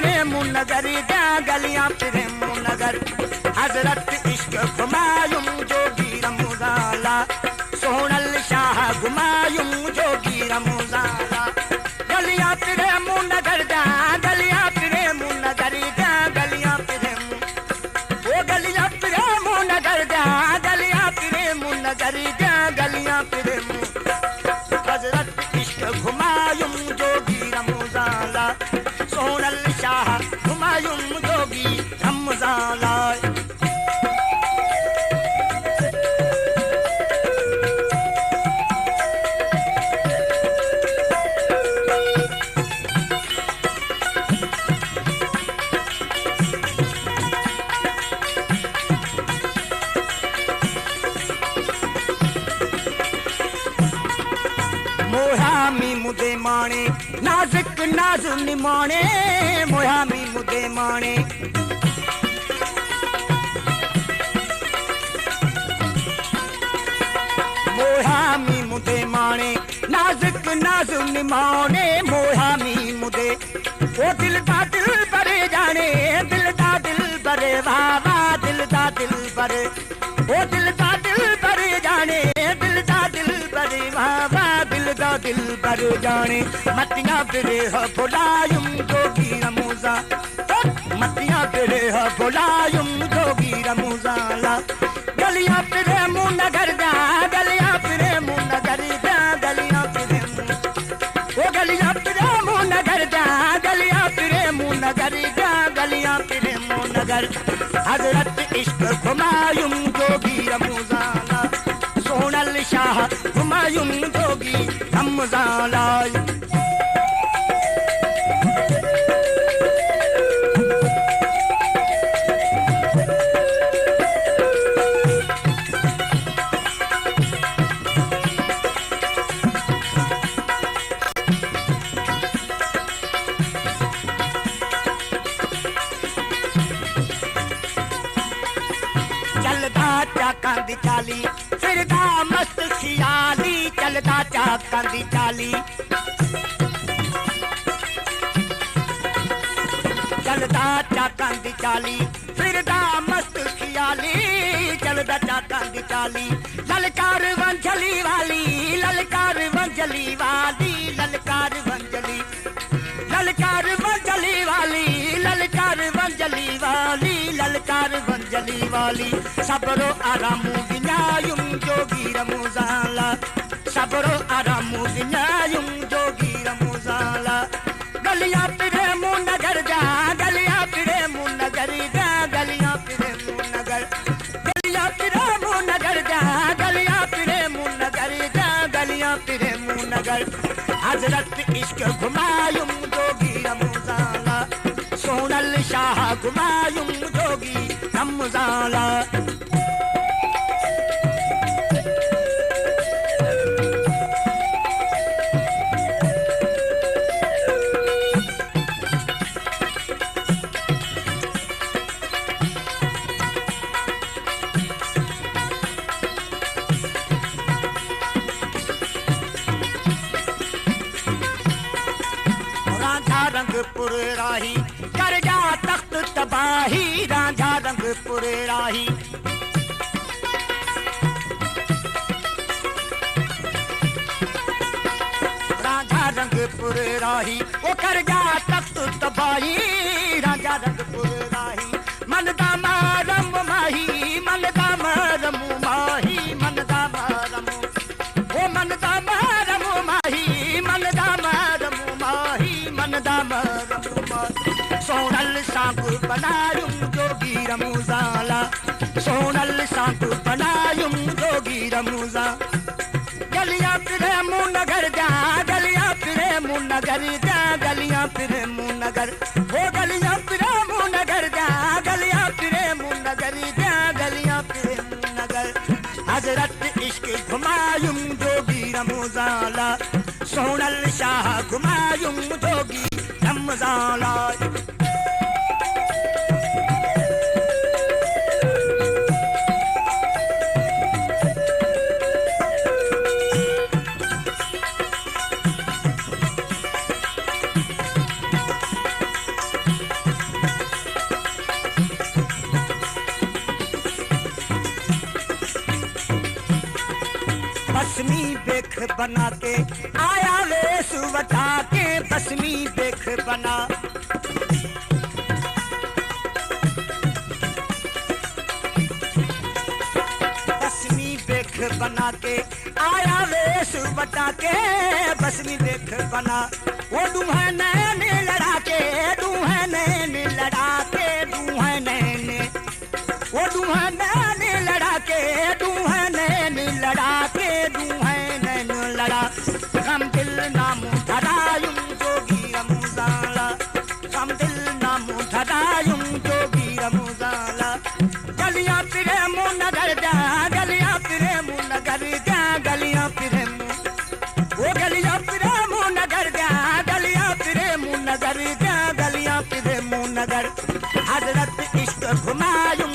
फिरे मुनगर क्या गलियां फिरे मुनगर हजरत इश्क हुमायूं जोगी रमजाला सोहनल शाह हुमायूं जोगी रमजाला गलियां फिरे मुनगर क्या गलियां फिरे मुनगर क्या गलियां फिरे वो गलियां फिरे मुनगर क्या गलियां फिरे मुनगर क्या गलियां फिरे हजरत इश्क हुमायूं जोगी रमजाला सोहनल शाह हुमायूं जोगी रमजाला मुदे माने नाजुक नाज निमाने मोहामी मुदे माने मोहामी मुदे माने नाजुक नाज निमाने मोहामी मुदे वो दिल दा दिल भरे जाने दिल दा दिल भरे वावा दिल दा दिल भरे वो दिल दा दिल भरे जाने दिल दा दिल भरे वावा दिल दा दिल भर जाने मतियां फिरे ह बुलायुम जोगी रमूजा मतियां फिरे ह बुलायुम जोगी रमूजाला गलियां फिरे मुनगर दा गलियां फिरे मुनगर दा गलियां फिरे वो गलियां फिरे मुनगर दा गलियां फिरे मुनगर दा गलियां फिरे मुनगर हजरत इश्क हुमायूं जोगी रमूजाला सोहनल शाह हुमायूं जोगी रमजाला चलदा चाकां दी चाली फिरदा मस्त खियाली चलदा चाकां दी चाली चलदा चाकां दी चाली फिरदा मस्त खियाली चलदा चाकां दी चाली ललकार वंजली वाली ललकार वंजली वाली ललकार वंजली ललकार वंजली वाली ललकार वंजली वाली ललकार वंजली वाली सबरो आरामू विनायुं जोगी रमजाला सबरो आरामू विनायुं जोगी रमजाला गलियां फिरे मुनगर जा गलियां फिरे मुनगर जा गलियां फिरे मुनगर गलियां फिरे मुनगर जा गलियां फिरे मुनगर जा गलियां फिरे मुनगर हजरत इश्क हुमायूं जोगी रमजाला सोहनल शाह हुमायूं जोगी रमजाला रंगपुर राही कर जा तख्त तबाही रांझा रंगपुर राही रांझा रंगपुर राही वो कर जा तख्त तबाही रांझा रंगपुर राही मन दा मारम माही मन दा मारम माही मन दा मारम वो मन दा मारम माही मन दा मारम माही मन दा मारम सोनल सांप बनायुं जोगी रमजाला सोनल सांप बनायुं जोगी रमजा गलियां फिरे मुनगर जा गलियां फिरे मुनगर जा गलियां फिरे मुनगर वो गलियां फिरे मुनगर जा गलियां फिरे मुनगर जा गलियां फिरे मुनगर हजरत इश्क हुमायूं जोगी रमजाला सोनल शाह हुमायूं जोगी रमजाला देख बना के आया वेश वटा के बसमी देख बना। बसमी देख बना के आया वेश वटा के बसमी देख बना। वो दूहे नैन लड़ा के दूहे नैन लड़ा के दूहे नैन, वो दूहे नैन लड़ा के दूहे नैन लड़ा के दूहे नैन लड़ा। गम दिल नाम धरायुं जोगी रमजाला, गम दिल नाम धरायुं जोगी रमजाला। गलियां फिरे मुँह नगर जा, गलियां फिरे मुँह नगर जा, गलियां फिरे मुँह, वो गलियां फिरे मुँह नगर जा, गलियां फिरे मुँह नगर जा, गलियां फिरे मुँह नगर। हजरत इश्क घुमायूं